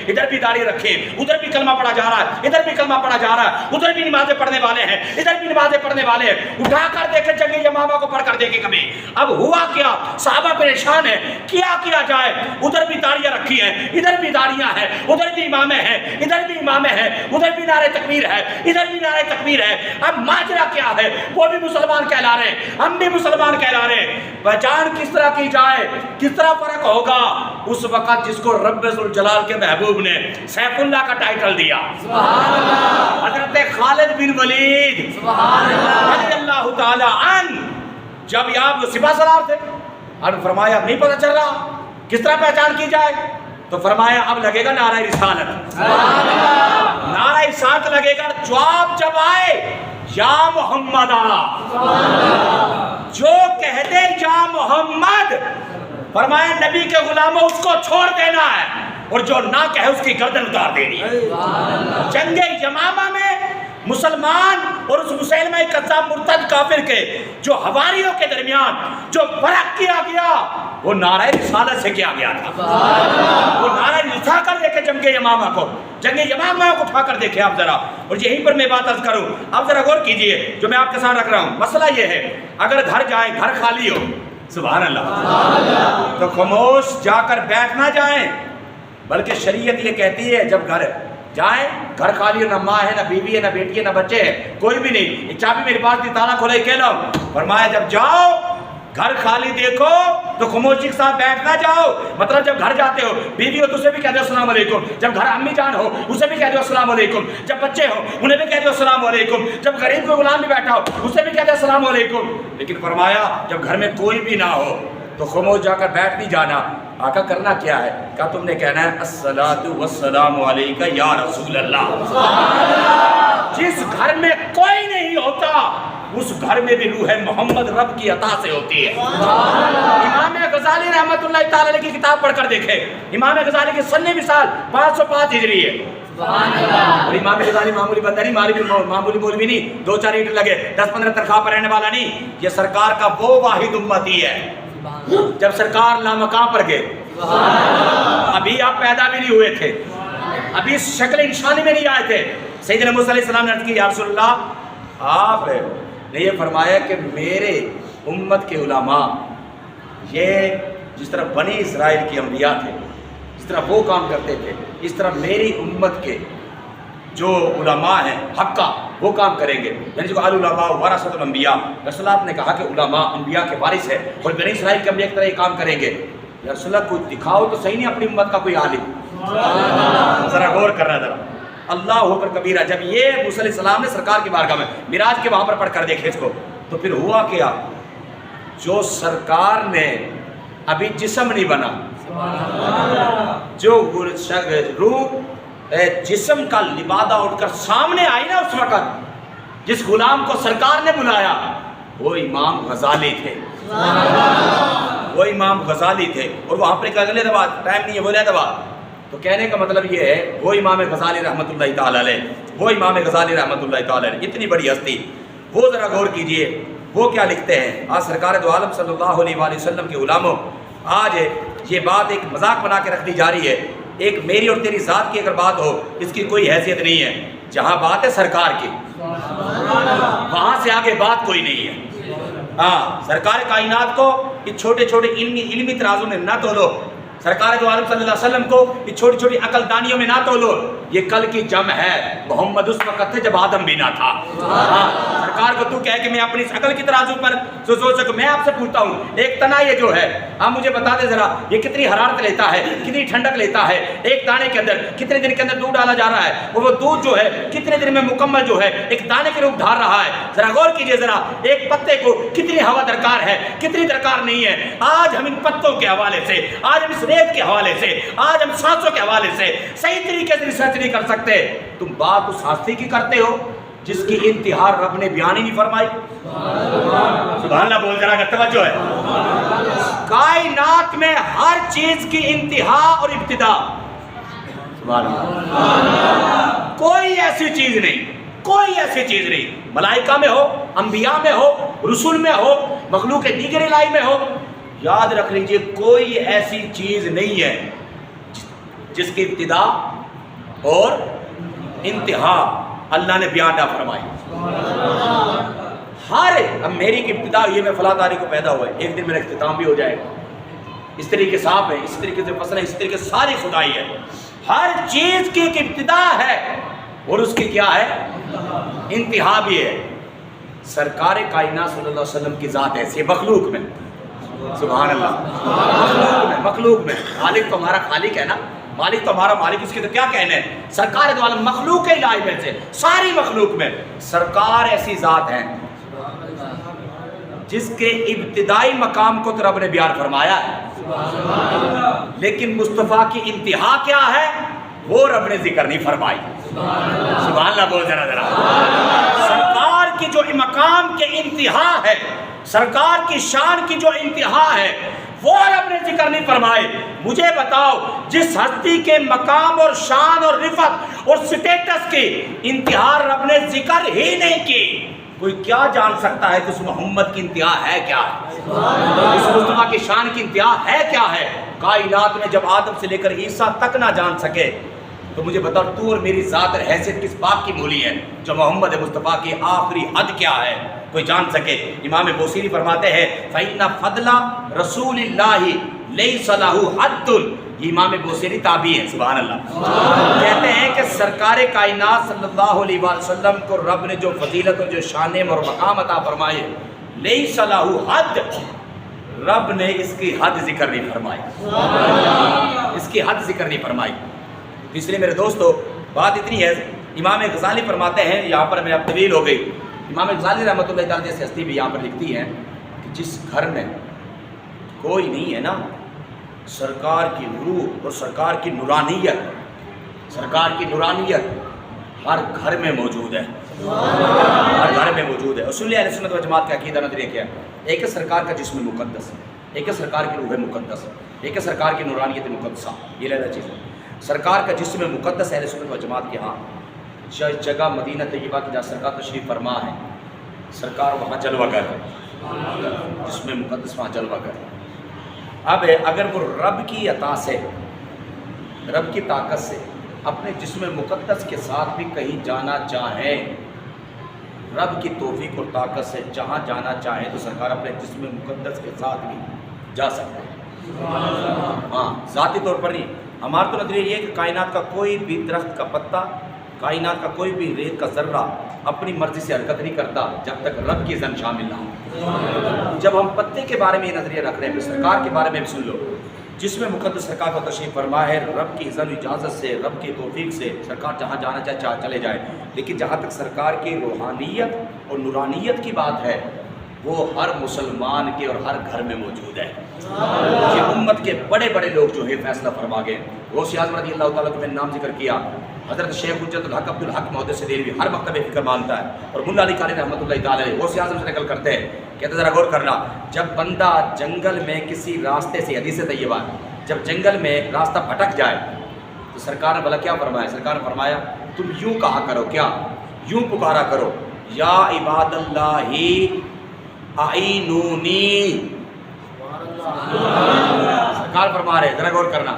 ادھر بھی داڑھی رکھیں، ادھر بھی کلمہ پڑھا جا رہا ہے، ادھر بھی کلمہ پڑھا جا رہا ہے، ادھر بھی نمازیں پڑھنے والے ہیں، ادھر بھی نمازیں پڑھنے والے ہیں. اٹھا کر دیکھیں جنگ یمامہ کو پڑھ کر دیکھیں کبھی. اب ہوا کیا؟ صحابہ پریشان ہیں، کیا جائے؟ ادھر بھی داڑیاں رکھی ہیں، ادھر بھی داڑیاں ہیں، ادھر بھی امامیں ہیں، ادھر بھی امامیں ہیں، ادھر بھی نعرہ تکبیر ہے، ادھر بھی نعرہ تکبیر ہے. اب ماجرا کیا ہے؟ وہ بھی مسلمان کہلا رہے ہیں، ہم بھی مسلمان کہلا رہے ہیں. پہچان کس طرح کی جائے؟ کس طرح فرق ہوگا؟ اس وقت جس کو رب ذوالجلال کے محبوب نے سیف اللہ کا ٹائٹل دیا، سبحان اللہ، حضرت خالد بن ولید سبحان اللہ رضی اللہ تعالی عنہ، جب آپ سپاہ سالار تھے، اور فرمایا اب نہیں پتہ چل رہا کس طرح پہچان کی جائے، تو فرمایا اب لگے گا نعرہ رسالت، سبحان اللہ، نعرہ رسالت لگے گا. جواب جب آئے یا محمد، جو کہہ دے یا محمد، فرمایا نبی کے غلاموں اس کو چھوڑ دینا ہے، اور جو نہ کہے اس کی گردن اتار دینی ہے. جنگ یمامہ میں مسلمان اور اس مسلمہ کذاب مرتد کافر کے جو حواریوں کے درمیان جو فرق کیا گیا وہ نعرہ رسالت سے کیا گیا تھا. وہ نعرہ اٹھا کر دیکھے جنگ یمامہ کو، جنگ یمامہ کو اٹھا کر دیکھے آپ ذرا. اور یہیں پر میں بات عرض کروں، آپ ذرا غور کیجئے جو میں آپ کے ساتھ رکھ رہا ہوں. مسئلہ یہ ہے اگر گھر جائیں، گھر خالی ہو، سبحان اللہ، تو خاموش جا کر بیٹھ نہ جائیں، بلکہ شریعت یہ کہتی ہے جب گھر جائیں، گھر خالی ہو، نہ ماں ہے، نہ بیوی ہے، نہ بیٹی ہے، نہ بچے ہیں، کوئی بھی نہیں، ایک چابی میرے پاس نہیں، تالا کھولا ہی کہہ لو. فرمایا جب جاؤ گھر خالی دیکھو تو خاموشی کے ساتھ بیٹھ نہ جاؤ. مطلب جب گھر جاتے ہو، بیوی ہو تو اسے بھی کہہ دو السلام علیکم، جب گھر امی جان ہو اسے بھی کہہ دو السلام علیکم، جب بچے ہو انہیں بھی کہہ دو السلام علیکم، جب غریب کوئی غلام بھی بیٹھا ہو اسے بھی کہہ دو السلام علیکم. لیکن فرمایا جب گھر میں کوئی بھی نہ ہو تو خاموش جا کر بیٹھ نہیں جانا. آقا کرنا کیا ہے؟ کہا تم نے کہنا ہے الصلاۃ والسلام علیکہ یا رسول اللہ. جس گھر میں کوئی نہیں ہوتا اس گھر میں بھی روح محمد رب کی عطا سے ہوتی ہے. امام غزالی رحمۃ اللہ تعالی علیہ کی کتاب پڑھ کر دیکھیں، امام غزالی کی سن مثال 505 ہجری ہے. اور امام غزالی معمولی بندہ نہیں، معمولی مولوی نہیں، 2-4 اینٹ لگے 10-15 تنخواہ پر رہنے والا نہیں. یہ سرکار کا وہ واحد امتی ہے جب سرکار لامقام پر گئے، ابھی آپ پیدا بھی نہیں ہوئے تھے، ابھی اس شکل انسانی میں نہیں آئے تھے. سیدنا موسیٰ علیہ السلام نے عرض کی یا رسول اللہ، آپ نے یہ فرمایا کہ میرے امت کے علماء یہ جس طرح بنی اسرائیل کی انبیاء تھے، جس طرح وہ کام کرتے تھے، اس طرح میری امت کے جو علماء ہیں حقہ وہ کام کریں گے. یعنی جو العلماء ورثۃ الانبیاء، رسول اللہ نے کہا کہ علماء انبیاء کے وارث ہیں اور بنی اسرائیل کے انبیاء کی طرح یہ کام کریں گے. یا رسول اللہ کوئی دکھاؤ تو صحیح نہیں اپنی امت کا کوئی عالم. ذرا غور کرنا ذرا، اللہ اکبر کبیرہ. جب یہ موسیٰ علیہ السلام نے سرکار کی بارگاہ میں معراج کے وہاں پر پڑھ کر دیکھے اس کو، تو پھر ہوا کیا؟ جو سرکار نے ابھی جسم نہیں بنا، جو روح جسم کا لبادہ اٹھ کر سامنے آئی نا، اس وقت جس غلام کو سرکار نے بلایا وہ امام غزالی تھے. وہ امام غزالی تھے. اور وہاں پر ایک اگلے دفعہ ٹائم نہیں ہے، وہ لے دفعہ تو کہنے کا مطلب یہ ہے وہ امام غزالی رحمۃ اللہ تعالی علیہ، وہ امام غزالی رحمۃ اللہ تعالی علیہ، اتنی بڑی ہستی. وہ ذرا غور کیجئے وہ کیا لکھتے ہیں. آج سرکار دو عالم صلی اللہ علیہ وآلہ وسلم کے غلاموں، آج یہ بات ایک مذاق بنا کے رکھ دی جا رہی ہے. ایک میری اور تیری ذات کی اگر بات ہو اس کی کوئی حیثیت نہیں ہے. جہاں بات ہے سرکار کی، وہاں سے آگے بات کوئی نہیں ہے. ہاں، سرکار کائنات کو یہ چھوٹے چھوٹے علمی ترازو میں نہ تولو، سرکار دو عالم صلی اللہ علیہ وسلم کو یہ چھوٹی چھوٹی عقل دانیوں میں نہ تولو. یہ کل کی جم ہے. محمد اس وقت تھے جب آدم بھی نہ تھا. ہاں، سرکار کو تو کہے کہ میں اپنی اس عقل کی ترازو پر سوچ سکوں. میں آپ سے پوچھتا ہوں، ایک تنا یہ جو ہے، آپ مجھے بتا دیں ذرا، یہ کتنی حرارت لیتا ہے، کتنی ٹھنڈک لیتا ہے، ایک دانے کے اندر کتنے دن کے اندر دودھ ڈالا جا رہا ہے، اور وہ دودھ جو ہے کتنے دن میں مکمل جو ہے ایک دانے کے روپ دھار رہا ہے. ذرا غور کیجئے ذرا، ایک پتے کو کتنی ہوا درکار ہے، کتنی درکار نہیں ہے. آج ہم ان پتوں کے حوالے سے، آج ہم اس ریت کے حوالے سے، آج ہم سانسوں کے حوالے سے صحیح طریقے سے ریسرچ نہیں کر سکتے. تم بات اس ہستی کی کرتے ہو جس کی انتہا رب نے بیان ہی نہیں فرمائی. سبحان اللہ بول ذرا کہ توجہ ہے. کائنات میں ہر چیز کی انتہا اور ابتدا، سبحان اللہ، کوئی ایسی چیز نہیں، کوئی ایسی چیز نہیں. ملائکہ میں ہو، انبیاء میں ہو، رسول میں ہو، مخلوق دیگر الہی میں ہو، یاد رکھ لیجئے کوئی ایسی چیز نہیں ہے جس کی ابتدا اور انتہا اللہ نے بیان نہ فرمائی. اب میری کی ابتدا ہوئی ہے، میں فلاں تاریخ کو پیدا ہوا ہے، ایک دن میرا اختتام بھی ہو جائے گا. اس طریقے سے آپ ہے، اس طریقے سے فصل ہے، اس طریقے سے ساری خدائی ہے. ہر چیز کی ایک ابتدا ہے اور اس کی کیا ہے؟ انتہا بھی ہے. سرکار کائنات صلی اللہ علیہ وسلم کی ذات ایسی ہے مخلوق میں، سبحان اللہ، مخلوق میں خالق تو ہمارا خالق ہے نا، مالک تو ہمارا مالک، اس کے تو کیا کہنے ہیں. سرکار دو عالم مخلوق الہی میں سے، ساری مخلوق میں سرکار ایسی ذات ہیں جس کے ابتدائی مقام کو تو رب نے بیان فرمایا ہے، لیکن مصطفیٰ کی انتہا کیا ہے وہ رب نے ذکر نہیں فرمائی. سبحان اللہ بول ذرا. سرکار کی جو مقام کے انتہا ہے، سرکار کی شان کی جو انتہا ہے وہ رب نے ذکر نہیں فرمائے. مجھے بتاؤ جس ہستی کے مقام اور شان اور رفعت اور سٹیٹس کی انتہا رب نے ذکر ہی نہیں کی، کوئی کیا جان سکتا ہے کہ اس محمد کی انتہا ہے کیا ہے، اس مصطفیٰ کی شان کی انتہا ہے کیا ہے. کائنات میں جب آدم سے لے کر عیسیٰ تک نہ جان سکے تو مجھے بتاؤ تو اور میری ذات اور حیثیت کس بات کی مولی ہے جو محمد مصطفیٰ کی آخری حد کیا ہے کوئی جان سکے. امام بوصیری فرماتے ہیں فَإِنَّ فَضْلَ رسول اللہ لَيْسَ لَهُ حَدٌّ. یہ امام بوصیری تابعی ہیں، سبحان اللہ. کہتے ہیں کہ سرکار کائنات صلی اللہ علیہ وسلم کو رب نے جو فضیلت اور جو شان اور مقام عطا فرمائے لَيْسَ لَهُ حَدٌّ، رب نے اس کی حد ذکر نہیں فرمائی، اس کی حد ذکر نہیں فرمائی. اس لیے میرے دوستو بات اتنی ہے. امام غزالی فرماتے ہیں، یہاں پر میں اب طویل ہو گئی، امام غزالی رحمۃ اللہ تعالیٰ جیسی ہستی بھی یہاں پر لکھتی ہیں کہ جس گھر میں کوئی نہیں ہے نا، سرکار کی روح اور سرکار کی نورانیت، سرکار کی نورانیت ہر گھر میں موجود ہے، ہر گھر میں موجود ہے. اصول اہل سنت و جماعت کا عقیدہ نظریہ کیا ہے؟ ایک ہے سرکار کا جسم مقدس، ایک ہے سرکار کی روح مقدس، ایک ہے سرکار کی نورانیت مقدسہ. یہ لہذا چیز ہے. سرکار کا جسم مقدس اہل سنت و جماعت کے ہاں جگہ مدینہ طیبہ کی جہاں سرکار تشریف فرما ہے، سرکار وہاں جلوہ گر ہے، جسم مقدس وہاں جلوہ گر ہے. اب اگر وہ رب کی عطا سے، رب کی طاقت سے اپنے جسم مقدس کے ساتھ بھی کہیں جانا چاہیں، رب کی توفیق اور طاقت سے جہاں جانا چاہیں تو سرکار اپنے جسم مقدس کے ساتھ بھی جا سکتے ہیں. ہاں ذاتی طور پر نہیں. ہمارا تو نظریہ یہ ہے کہ کائنات کا کوئی بھی درخت کا پتا، کائنات کا کوئی بھی ریت کا ذرہ اپنی مرضی سے حرکت نہیں کرتا جب تک رب کی اذن شامل نہ ہو. جب ہم پتے کے بارے میں یہ نظریہ رکھ رہے ہیں، سرکار کے بارے میں بھی سن لو. جس میں مقدس سرکار کا تشریف فرما ہے، رب کی اذن و اجازت سے، رب کی توفیق سے سرکار جہاں جانا چاہے چلے جائے. لیکن جہاں تک سرکار کی روحانیت اور نورانیت کی بات ہے وہ ہر مسلمان کے اور ہر گھر میں موجود ہے. یہ امت کے بڑے بڑے لوگ جو ہے فیصلہ فرما گئے. غوث اعظم رضی اللہ تعالیٰ کو میں نے نام ذکر کیا، حضرت شیخ حجت الحق عبدالحق محدث دہلوی ہر مکتب فکر مانتا ہے، اور ملا علی قاری رحمۃ اللہ تعالیٰ غوث اعظم سے نقل کرتے ہیں، کہتے ذرا غور کرنا، جب بندہ جنگل میں کسی راستے سے، حدیث طیبہ جب جنگل میں راستہ بھٹک جائے تو سرکار نے بھلا کیا فرمایا؟ سرکار نے فرمایا تم یوں کہا کرو، کیا؟ یوں پکارا کرو، یا عباد اللہ اعینونی. سرکار فرما رہے، ذرا غور کرنا،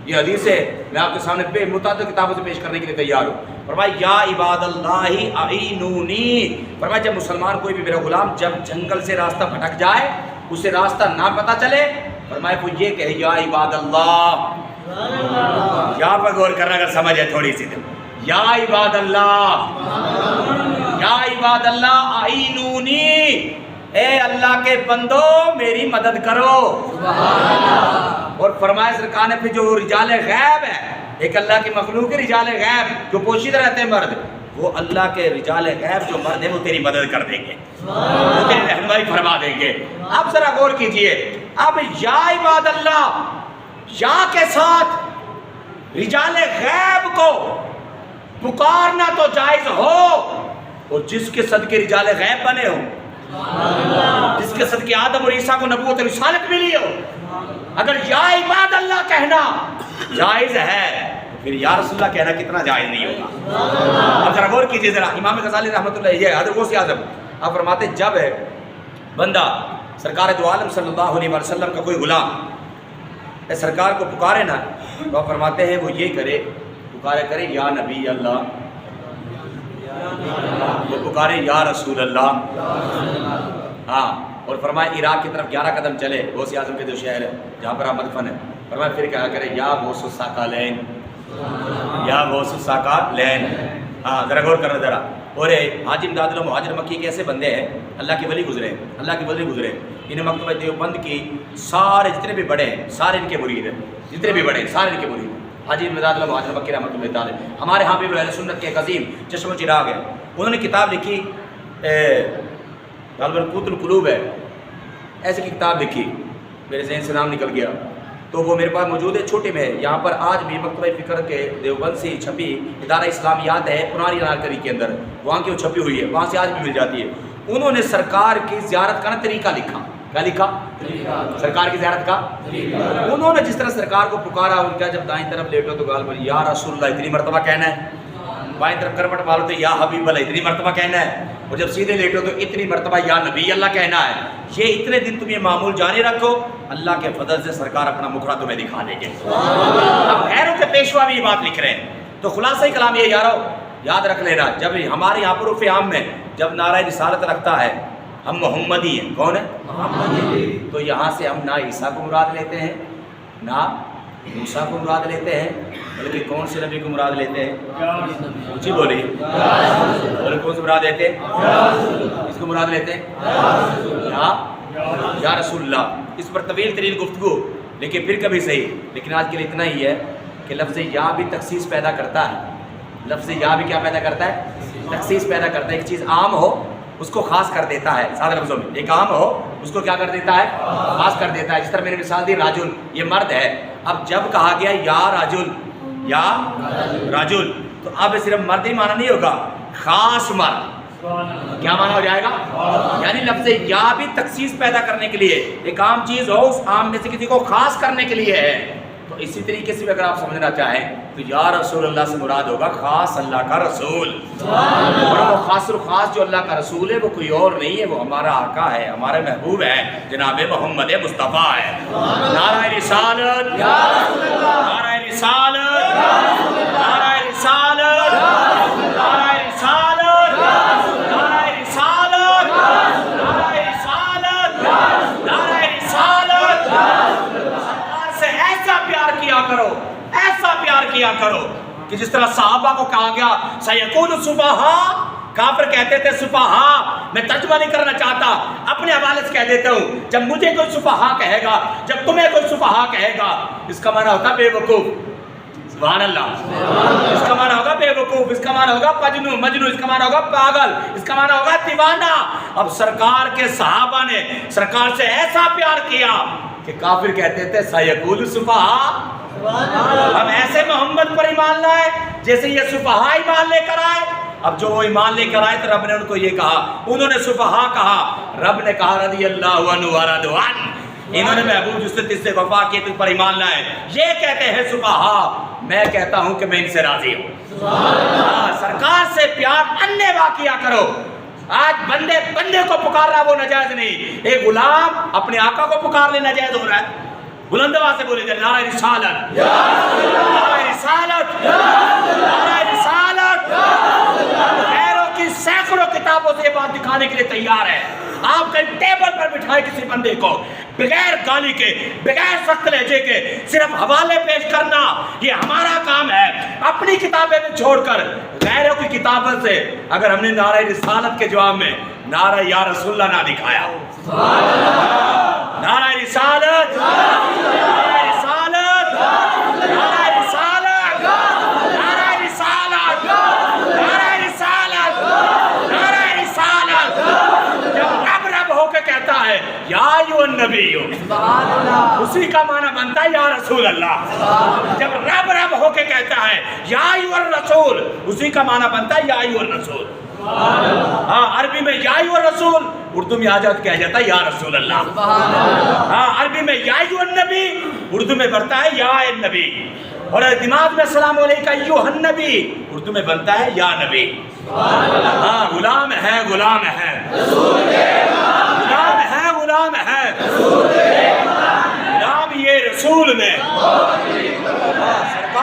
یہ حدیث ہے، میں آپ کے سامنے بے متعدد کتابوں سے پیش کرنے کے لیے تیار ہوں. فرمایا یا عباد اللہ اعینونی. فرمایا جب مسلمان کوئی بھی میرا غلام جب جنگل سے راستہ بھٹک جائے، اسے راستہ نہ پتہ چلے، فرمایا وہ یہ کہے یا عباد اللہ. یہاں پر غور کرنا اگر سمجھ ہے تھوڑی سی، یا عباد اللہ، یا عباد اللہ اعینونی، اے اللہ کے بندو میری مدد کرو. اور فرمایا سرکار نے پھر جو رجال غیب ہے، ایک اللہ کی مخلوق ہے رجال غیب جو پوشیدہ رہتے ہیں مرد، وہ اللہ کے رجال غیب جو مرد ہیں وہ تیری مدد کر دیں گے، وہ تیری رہنمائی فرما دیں گے. اب ذرا غور کیجئے، اب یا عباد اللہ، یا کے ساتھ رجال غیب کو پکارنا تو جائز ہو، اور جس کے صدقے رجال غیب بنے ہوں، جس کے صدقے آدم اور عیسیٰ کو نبوت اور رسالت ملی ہو، اگر یا عباد اللہ کہنا جائز ہے پھر یا رسول اللہ کہنا کتنا جائز نہیں ہوگا. اب ذرا غور کیجئے ذرا، امام غزالی رحمۃ اللہ علیہ، حضرت غوث اعظم آپ فرماتے جب بندہ سرکار دو عالم صلی اللہ علیہ وسلم کا کوئی غلام سرکار کو پکارے نا تو آپ فرماتے ہیں وہ یہ کرے، پکارے کرے یا نبی اللہ، وہ پکارے یا رسول اللہ، ہاں، اور فرمائے عراق کی طرف 11 قدم چلے، غوث اعظم کے جو شہر ہے جہاں پر آپ مدفن ہے، فرمائے پھر کہا کرے یا غوث الثاقلین، یا غوث الثاقلین، ہاں ذرا غور کرنا ذرا۔ اور حاجی امداد اللہ مہاجر مکی کے ایسے بندے ہیں، اللہ کے ولی گزرے، اللہ کے ولی گزرے، انہیں مکتبہ دیوبند کی سارے جتنے بھی بڑے ہیں سارے ان کے مرید ہیں، جتنے بھی بڑے ہیں سارے ان کے مرید ہیں۔ حاجی امداد اللہ مہاجر مکی رحمۃ اللہ تعالی ہمارے ہاں بھی اہل سنت کے ایک عظیم چشم و چراغ ہے، انہوں نے کتاب لکھی غالباً قوت القلوب ہے، ایسی کی کتاب لکھی، میرے ذہن سے نام نکل گیا، تو وہ میرے پاس موجود ہے، چھوٹے میں ہے، یہاں پر آج بھی مکتبہ فکر کے دیوبند سے چھپی ادارہ اسلامیات ہے پرانی انارکلی کے اندر، وہاں کی وہ چھپی ہوئی ہے، وہاں سے آج بھی مل جاتی ہے۔ انہوں نے سرکار کی زیارت کا نا طریقہ لکھا، کیا لکھا؟ سرکار کی زیارت کا انہوں نے جس طرح سرکار کو پکارا، ان کا جب دائیں طرف لیٹو تو غالباً یا رسول اللہ اتنی مرتبہ کہنا ہے، بائیں طرف کروٹ مارو تو یا حبیب اللہ اتنی مرتبہ کہنا ہے، اور جب سیدھے لیٹو تو اتنی مرتبہ یا نبی اللہ کہنا ہے۔ یہ اتنے دن تم یہ معمول جاری رکھو، اللہ کے فضل سے سرکار اپنا مکھڑا تمہیں دکھا دیں گے۔ اب غیروں کے پیشوا بھی یہ بات لکھ رہے ہیں، تو خلاصہ کلام یہ یارو یاد رکھ لینا، جب ہمارے یہاں پر عرف عام میں جب نعرہ رسالت رکھتا ہے ہم محمدی ہیں، کون ہے؟ تو یہاں سے ہم نہ عیسیٰ کو مراد لیتے ہیں، نہ موسیٰ کو مراد لیتے ہیں، بلکہ کون سے نبی کو مراد لیتے ہیں؟ اونچی بولی، اور کون سے مراد لیتے ہیں؟ اس کو مراد لیتے ہیں یا رسول اللہ۔ اس پر طویل ترین گفتگو، لیکن پھر کبھی صحیح، لیکن آج کے لیے اتنا ہی ہے کہ لفظ یا بھی تخصیص پیدا کرتا ہے، لفظ یا بھی کیا پیدا کرتا ہے؟ تخصیص پیدا کرتا ہے۔ ایک چیز عام ہو اس کو خاص کر دیتا ہے، سادہ لفظوں میں ایک عام ہو اس کو کیا کر دیتا ہے؟ خاص کر دیتا ہے۔ جس طرح میں نے مثال دی راجل، یہ مرد ہے، اب جب کہا گیا یا راجل، یا راجل، تو اب صرف مرد ہی معنی نہیں ہوگا، خاص مرد، کیا معنی ہو جائے گا؟ یعنی لفظ یا بھی تخصیص پیدا کرنے کے لیے، ایک عام چیز ہو اس عام میں سے کسی کو خاص کرنے کے لیے ہے۔ تو اسی طریقے سے اگر آپ سمجھنا چاہیں تو یا رسول اللہ سے مراد ہوگا خاص اللہ کا رسول، اور وہ خاص و خاص جو اللہ کا رسول ہے وہ کوئی اور نہیں ہے، وہ ہمارا آقا ہے، ہمارا محبوب ہے، جناب محمد مصطفیٰ ہے۔ نعرہ رسالت، نعرہ رسالت، نعرہ رسالت، نعرہ رسالت، نعرہ رسالت، نعرہ رسالت، نعرہ رسالت۔ سرکار سے ایسا پیار کیا کرو، ایسا پیار کیا کرو کہ جس طرح صحابہ کو کہا گیا سیکون السفہاء، کافر کہتے تھے سفہاء، میں ترجمہ نہیں کرنا چاہتا، اپنے حوالے سے کہہ دیتا ہوں، جب مجھے کوئی سفہاء کہے گا، جب تمہیں کوئی سفہاء کہے گا، اس کا معنی ہوتا بے وقوف، سبحان اللہ، اس کا معنی ہوگا بے وقوف، اس کا معنی ہوگا مجنون، اس کا معنی ہوگا پاگل، اس کا معنی ہوگا دیوانہ۔ اب سرکار کے صحابہ نے سرکار سے ایسا پیار کیا کہ کافر کہتے تھے سیکون السفہاء، ہم ایسے محمد پر ایمان لائے جیسے یہ سفہاء ایمان لے کر آئے۔ اب جو وہ ایمان لے کر آئے تو رب نے ان کو یہ کہا، انہوں نے سفہاء کہا، رب نے کہا رضی اللہ عنہ ورضوا عنہ، انہوں نے محبوب جس سے وفا کی تم پر ایمان لائے، یہ کہتے ہیں سفہاء، میں کہتا ہوں کہ میں ان سے راضی ہوں۔ سرکار سے پیار اننے واقعہ کرو۔ آج بندے کو پکار رہا وہ نجائز نہیں، ایک غلام اپنے آقا کو پکار لے نجائز ہو رہا ہے۔ بلند آواز سے بولے جائے نعرہ رسالت، نعرہ رسالت، نعرہ رسالت۔ غیروں کی سینکڑوں کتابوں سے یہ بات دکھانے کے لیے تیار ہے۔ آپ کہیں ٹیبل پر بٹھائے کسی بندے کو بغیر گالی کے، بغیر سخت لہجے کے، صرف حوالے پیش کرنا یہ ہمارا کام ہے۔ اپنی کتابیں میں چھوڑ کر غیروں کی کتابوں سے اگر ہم نے نعرہ رسالت کے جواب میں نعرہ یا رسول اللہ نہ دکھایا، نعرہ رسالت، نعرہ رسالت، نعرہ رسالت، نعرہ رسالت، نعرہ رسالت، نعرہ رسالت۔ جب رب ہو کے کہتا ہے یا ایھا النبی، اسی کا معنی بنتا ہے یا رسول اللہ۔ جب رب ہو کے کہتا ہے یا ایھا الرسول، اسی کا معنی بنتا ہے یا ایھا الرسول۔ ہاں عربی میں یا ایھا الرسول، اردو میں آجات کہہ جاتا ہے یا رسول اللہ۔ ہاں عربی میں یا ایھا النبی، اردو میں بنتا ہے یا النبی، اور دماغ میں السلام علیکم ایھا النبی، اردو میں بنتا ہے یا نبی۔ ہاں غلام ہے، غلام ہے، غلام ہے، غلام ہے، غلام یہ رسول رسول میں